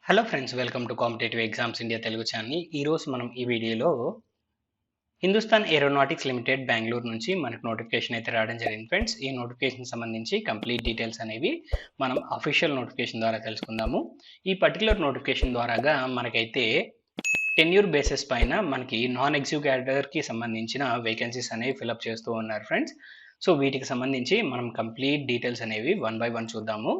Hello friends, welcome to competitive exams India Telugu channel. ఈరోజు మనం ఈ వీడియోలో హిందుస్థాన్ ఏరోనాటిక్స్ లిమిటెడ్ బెంగళూరు నుంచి మనకు నోటిఫికేషన్ అయితే రావడం జరిగింది ఫ్రెండ్స్. ఈ నోటిఫికేషన్ సంబంధించి కంప్లీట్ డీటెయిల్స్ అనేవి మనం అఫీషియల్ నోటిఫికేషన్ ద్వారా తెలుసుకుందాము. ఈ పర్టికులర్ నోటిఫికేషన్ ద్వారాగా మనకైతే టెన్యూర్ బేసిస్ పైన మనకి నాన్ ఎగ్జిక్యూటివ్ క్యాడర్కి సంబంధించిన వేకెన్సీస్ అనేవి ఫిలప్ చేస్తూ ఉన్నారు ఫ్రెండ్స్. సో వీటికి సంబంధించి మనం కంప్లీట్ డీటెయిల్స్ అనేవి వన్ బై వన్ చూద్దాము.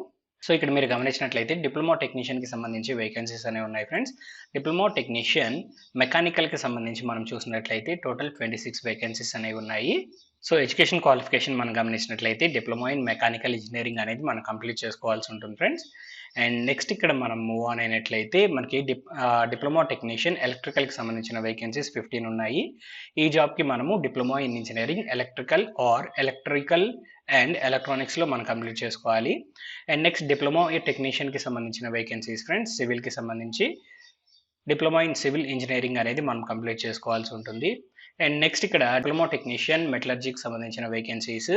సో ఇక్కడ మీరు గమనించినట్లయితే డిప్లొమా టెక్నీషియన్కి సంబంధించి వేకెన్సీస్ అనేవి ఉన్నాయి ఫ్రెండ్స్. డిప్లొమా టెక్నీషియన్ మెకానికల్కి సంబంధించి మనం చూసినట్లయితే టోటల్ 26 వేకెన్సీస్ అనేవి ఉన్నాయి. సో ఎడ్యుకేషన్ క్వాలిఫికేషన్ మనం గమనించినట్లయితే డిప్లొమా ఇన్ మెకానికల్ ఇంజనీరింగ్ అనేది మనం కంప్లీట్ చేసుకోవాల్సి ఉంటుంది ఫ్రెండ్స్. అండ్ నెక్స్ట్ ఇక్కడ మనం మూవ్ ఆన్ అయినట్లయితే మనకి డిప్లొమా టెక్నీషియన్ ఎలక్ట్రికల్కి సంబంధించిన వేకెన్సీస్ 15 ఉన్నాయి. ఈ జాబ్కి మనము diploma in engineering electrical or electrical and ఎలక్ట్రానిక్స్లో మనం కంప్లీట్ చేసుకోవాలి. అండ్ నెక్స్ట్ డిప్లొమా టెక్నీషియన్కి సంబంధించిన వేకెన్సీస్ ఫ్రెండ్స్ సివిల్కి సంబంధించి డిప్లొమా ఇన్ సివిల్ ఇంజనీరింగ్ అనేది మనం కంప్లీట్ చేసుకోవాల్సి ఉంటుంది. అండ్ నెక్స్ట్ ఇక్కడ డిప్లొమా టెక్నీషియన్ మెటలర్జీకి సంబంధించిన వేకెన్సీస్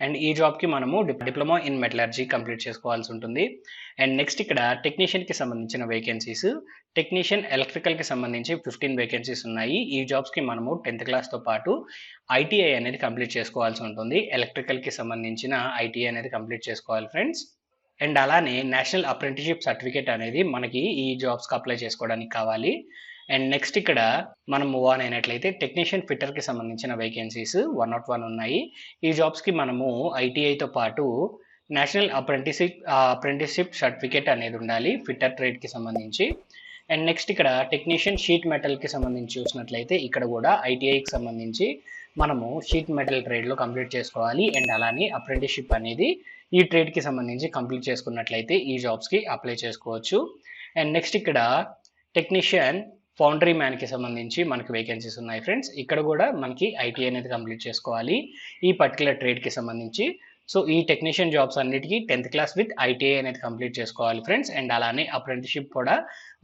అండ్ ఈ జాబ్కి మనము డిప్లొమా ఇన్ మెటలర్జీ కంప్లీట్ చేసుకోవాల్సి ఉంటుంది. అండ్ నెక్స్ట్ ఇక్కడ టెక్నీషియన్కి సంబంధించిన వేకెన్సీస్ టెక్నీషియన్ ఎలక్ట్రికల్కి సంబంధించి 15 వేకెన్సీస్ ఉన్నాయి. ఈ జాబ్స్కి మనము 10th క్లాస్తో పాటు ఐటీఐ అనేది కంప్లీట్ చేసుకోవాల్సి ఉంటుంది. ఎలక్ట్రికల్కి సంబంధించిన ఐటీఐ అనేది కంప్లీట్ చేసుకోవాలి ఫ్రెండ్స్. అండ్ అలానే నేషనల్ అప్రెంటిస్షిప్ సర్టిఫికేట్ అనేది మనకి ఈ జాబ్స్కి అప్లై చేసుకోవడానికి కావాలి. అండ్ నెక్స్ట్ ఇక్కడ మనం మూవ్ ఆన్ అయినట్లయితే టెక్నీషియన్ ఫిట్టర్కి సంబంధించిన వేకెన్సీస్ 101 ఉన్నాయి. ఈ జాబ్స్కి మనము ఐటీఐతో పాటు నేషనల్ అప్రెంటిస్షిప్ సర్టిఫికేట్ అనేది ఉండాలి ఫిట్టర్ ట్రేడ్కి సంబంధించి. అండ్ నెక్స్ట్ ఇక్కడ టెక్నీషియన్ షీట్ మెటల్కి సంబంధించి చూసినట్లయితే ఇక్కడ కూడా ఐటీఐకి సంబంధించి మనము షీట్ మెటల్ ట్రేడ్లో కంప్లీట్ చేసుకోవాలి. అండ్ అలానే అప్రెంటిస్షిప్ అనేది ఈ ట్రేడ్కి సంబంధించి కంప్లీట్ చేసుకున్నట్లయితే ఈ జాబ్స్కి అప్లై చేసుకోవచ్చు. అండ్ నెక్స్ట్ ఇక్కడ టెక్నీషియన్ ఫౌండరీ మ్యాన్కి సంబంధించి మనకి వేకెన్సీస్ ఉన్నాయి ఫ్రెండ్స్. ఇక్కడ కూడా మనకి ఐటీఐ అనేది కంప్లీట్ చేసుకోవాలి ఈ పర్టికులర్ ట్రేడ్కి సంబంధించి. సో ఈ టెక్నీషియన్ జాబ్స్ అన్నిటికీ 10th క్లాస్ విత్ ఐటీఐ అనేది కంప్లీట్ చేసుకోవాలి ఫ్రెండ్స్. అండ్ అలానే అప్రెంటిస్షిప్ కూడా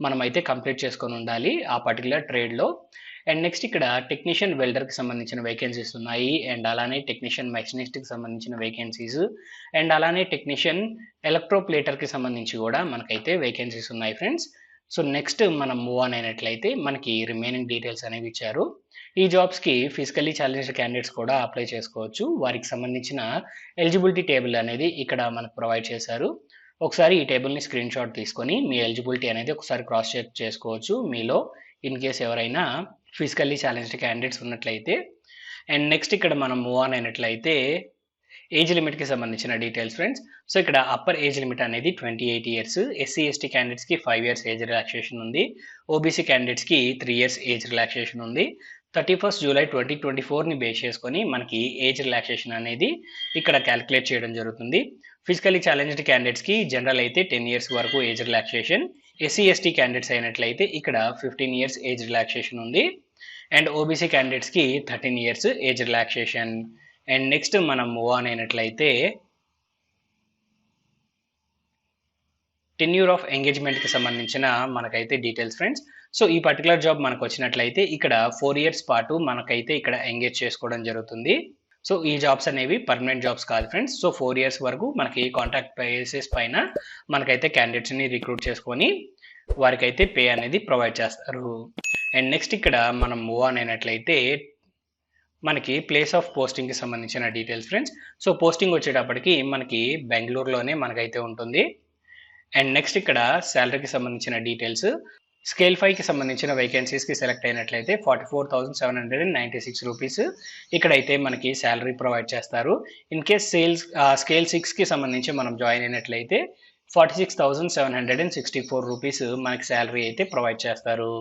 మనం అయితే కంప్లీట్ చేసుకొని ఉండాలి ఆ పర్టికులర్ ట్రేడ్లో. అండ్ నెక్స్ట్ ఇక్కడ టెక్నీషియన్ వెల్డర్కి సంబంధించిన వేకెన్సీస్ ఉన్నాయి. అండ్ అలానే టెక్నీషియన్ మెషినిస్ట్కి సంబంధించిన వేకెన్సీస్ అండ్ అలానే టెక్నీషియన్ ఎలక్ట్రోప్లేటర్కి సంబంధించి కూడా మనకైతే వేకెన్సీస్ ఉన్నాయి ఫ్రెండ్స్. సో నెక్స్ట్ మనం మూవ్ ఆన్ అయినట్లయితే మనకి రిమైనింగ్ డీటెయిల్స్ అనేవి ఇచ్చారు. ఈ జాబ్స్కి ఫిజికల్లీ ఛాలెంజ్డ్ క్యాండిడేట్స్ కూడా అప్లై చేసుకోవచ్చు. వారికి సంబంధించిన ఎలిజిబిలిటీ టేబుల్ అనేది ఇక్కడ మనకు ప్రొవైడ్ చేశారు. ఒకసారి ఈ టేబుల్ని స్క్రీన్ షాట్ తీసుకొని మీ ఎలిజిబిలిటీ అనేది ఒకసారి క్రాస్ చెక్ చేసుకోవచ్చు మీలో ఇన్ కేస్ ఎవరైనా ఫిజికల్లీ ఛాలెంజ్డ్ క్యాండిడేట్స్ ఉన్నట్లయితే. అండ్ నెక్స్ట్ ఇక్కడ మనం మూవ్ ఆన్ అయినట్లయితే ఏజ్ లిమిట్కి సంబంధించిన డీటెయిల్స్ ఫ్రెండ్స్. సో ఇక్కడ అప్పర్ ఏజ్ లిమిట్ అనేది 28 ఇయర్స్. ఎస్సీ ఎస్టీ క్యాండిడేట్స్కి 5 years ఏజ్ రిలాక్సేషన్ ఉంది. ఓబీసీ క్యాండిడేట్స్కి 3 years ఏజ్ రిలాక్సేషన్ ఉంది. 31st July 2024ని బేస్ చేసుకొని మనకి ఏజ్ రిలాక్సేషన్ అనేది ఇక్కడ క్యాలిక్యులేట్ చేయడం జరుగుతుంది. ఫిజికల్లీ ఛాలెంజ్డ్ క్యాండిడేట్స్కి జనరల్ అయితే 10 years వరకు age relaxation. SC ST candidates అయినట్లయితే ఇక్కడ 15 years ఏజ్ రిలాక్సేషన్ ఉంది. అండ్ ఓబీసీ క్యాండిడేట్స్కి 13 years age relaxation. And next మనం మూవ్ ఆన్ అయినట్లయితే టెన్యూర్ ఆఫ్ ఎంగేజ్మెంట్కి సంబంధించిన మనకైతే డీటెయిల్స్ ఫ్రెండ్స్. సో ఈ పర్టికులర్ జాబ్ మనకు వచ్చినట్లయితే ఇక్కడ 4 years పాటు మనకైతే ఇక్కడ ఎంగేజ్ చేసుకోవడం జరుగుతుంది. సో ఈ జాబ్స్ అనేవి పర్మనెంట్ జాబ్స్ కాదు ఫ్రెండ్స్. సో 4 years వరకు మనకి కాంట్రాక్ట్ బేసిస్ పైన మనకైతే క్యాండిడేట్స్ని రిక్రూట్ చేసుకొని వారికైతే పే అనేది ప్రొవైడ్ చేస్తారు. అండ్ నెక్స్ట్ ఇక్కడ మనం మూవ్ ఆన్ అయినట్లయితే మనకి ప్లేస్ ఆఫ్ పోస్టింగ్కి సంబంధించిన డీటెయిల్స్ ఫ్రెండ్స్. సో పోస్టింగ్ వచ్చేటప్పటికి మనకి బెంగళూరులోనే మనకైతే ఉంటుంది. అండ్ నెక్స్ట్ ఇక్కడ శాలరీకి సంబంధించిన డీటెయిల్స్. స్కేల్ 5కి సంబంధించిన వేకెన్సీస్కి సెలెక్ట్ అయినట్లయితే 44,796 రూపీస్ ఇక్కడైతే మనకి శాలరీ ప్రొవైడ్ చేస్తారు. ఇన్ కేస్ స్కేల్ 6కి సంబంధించి మనం జాయిన్ అయినట్లయితే 46,764 రూపీస్ మనకి శాలరీ అయితే ప్రొవైడ్ చేస్తారు.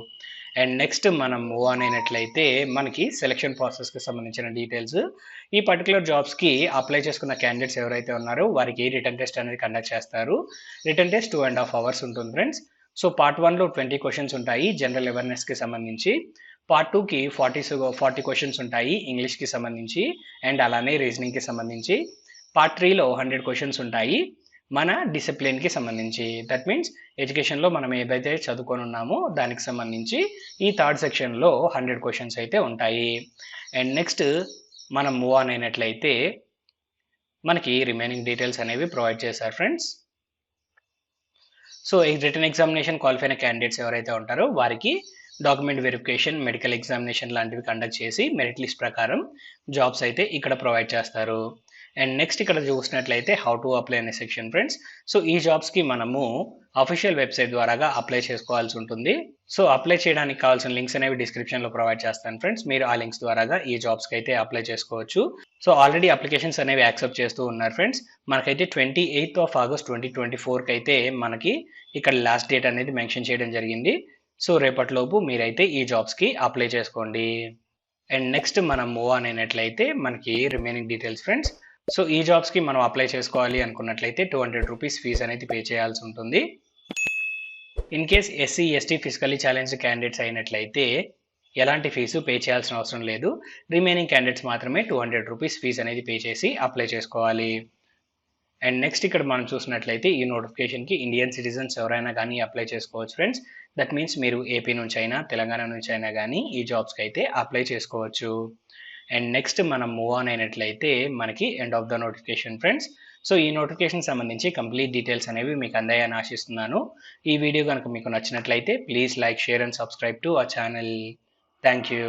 అండ్ నెక్స్ట్ మనం మూవ్ ఆన్ అయినట్లయితే మనకి సెలక్షన్ ప్రాసెస్కి సంబంధించిన డీటెయిల్స్. ఈ పర్టికులర్ జాబ్స్కి అప్లై చేసుకున్న క్యాండిడేట్స్ ఎవరైతే ఉన్నారో వారికి రిటర్న్ టెస్ట్ అనేది కండక్ట్ చేస్తారు. రిటర్న్ టెస్ట్ 2.5 hours ఉంటుంది ఫ్రెండ్స్. సో పార్ట్ 1లో 20 questions ఉంటాయి జనరల్ అవేర్నెస్కి సంబంధించి. పార్ట్ 2కి 40 questions ఉంటాయి ఇంగ్లీష్కి సంబంధించి అండ్ అలానే రీజనింగ్కి సంబంధించి. పార్ట్ 3లో 100 questions ఉంటాయి మన డిసిప్లిన్కి సంబంధించి. దట్ మీన్స్ ఎడ్యుకేషన్లో మనం ఏదైతే చదువుకొని ఉన్నామో దానికి సంబంధించి ఈ థర్డ్ సెక్షన్లో 100 questions అయితే ఉంటాయి. అండ్ నెక్స్ట్ మనం మూవ్ ఆన్ అయినట్లయితే మనకి రిమైనింగ్ డీటెయిల్స్ అనేవి ప్రొవైడ్ చేశారు ఫ్రెండ్స్. సో ఈ రిటర్న్ ఎగ్జామినేషన్ క్వాలిఫై అయిన క్యాండిడేట్స్ ఎవరైతే ఉంటారో వారికి డాక్యుమెంట్ వెరిఫికేషన్, మెడికల్ ఎగ్జామినేషన్ లాంటివి కండక్ట్ చేసి మెరిట్ లిస్ట్ ప్రకారం జాబ్స్ అయితే ఇక్కడ ప్రొవైడ్ చేస్తారు. అండ్ నెక్స్ట్ ఇక్కడ చూసినట్లయితే హౌ టు అప్లై అనే సెక్షన్ ఫ్రెండ్స్. సో ఈ జాబ్స్కి మనము అఫీషియల్ వెబ్సైట్ ద్వారాగా అప్లై చేసుకోవాల్సి ఉంటుంది. సో అప్లై చేయడానికి కావాల్సిన లింక్స్ అనేవి డిస్క్రిప్షన్లో ప్రొవైడ్ చేస్తాను ఫ్రెండ్స్. మీరు ఆ లింక్స్ ద్వారాగా ఈ జాబ్స్కి అయితే అప్లై చేసుకోవచ్చు. సో ఆల్రెడీ అప్లికేషన్స్ అనేవి యాక్సెప్ట్ చేస్తూ ఉన్నారు ఫ్రెండ్స్. మనకైతే 28th August 2024కి అయితే మనకి ఇక్కడ లాస్ట్ డేట్ అనేది మెన్షన్ చేయడం జరిగింది. సో రేపటిలోపు మీరైతే ఈ జాబ్స్కి అప్లై చేసుకోండి. అండ్ నెక్స్ట్ మనం మూవ్ ఆన్ అయినట్లయితే మనకి రిమైనింగ్ డీటెయిల్స్ ఫ్రెండ్స్. సో ఈ జాబ్స్కి మనం అప్లై చేసుకోవాలి అనుకున్నట్లయితే 200 రూపీస్ ఫీజ్ అనేది పే చేయాల్సి ఉంటుంది. In case SC ST physically challenged candidates అయినట్లయితే ఎలాంటి ఫీజు పే చేయాల్సిన అవసరం లేదు. రిమైనింగ్ క్యాండిడేట్స్ మాత్రమే 200 రూపీస్ ఫీజ్ అనేది పే చేసి అప్లై చేసుకోవాలి. అండ్ నెక్స్ట్ ఇక్కడ మనం చూసినట్లయితే ఈ నోటిఫికేషన్కి ఇండియన్ సిటిజన్స్ ఎవరైనా కానీ అప్లై చేసుకోవచ్చు ఫ్రెండ్స్. దట్ మీన్స్ మీరు ఏపీ నుంచి అయినా తెలంగాణ నుంచి అయినా కానీ ఈ జాబ్స్కి అయితే అప్లై చేసుకోవచ్చు. అండ్ నెక్స్ట్ మనం మూవ్ ఆన్ అయినట్లయితే మనకి end of the notification friends. So ఈ నోటిఫికేషన్ సంబంధించి కంప్లీట్ డీటెయిల్స్ అనేవి మీకు అందాయని ఆశిస్తున్నాను. ఈ వీడియో కనుక మీకు నచ్చినట్లయితే please like, share and subscribe to our channel. Thank you.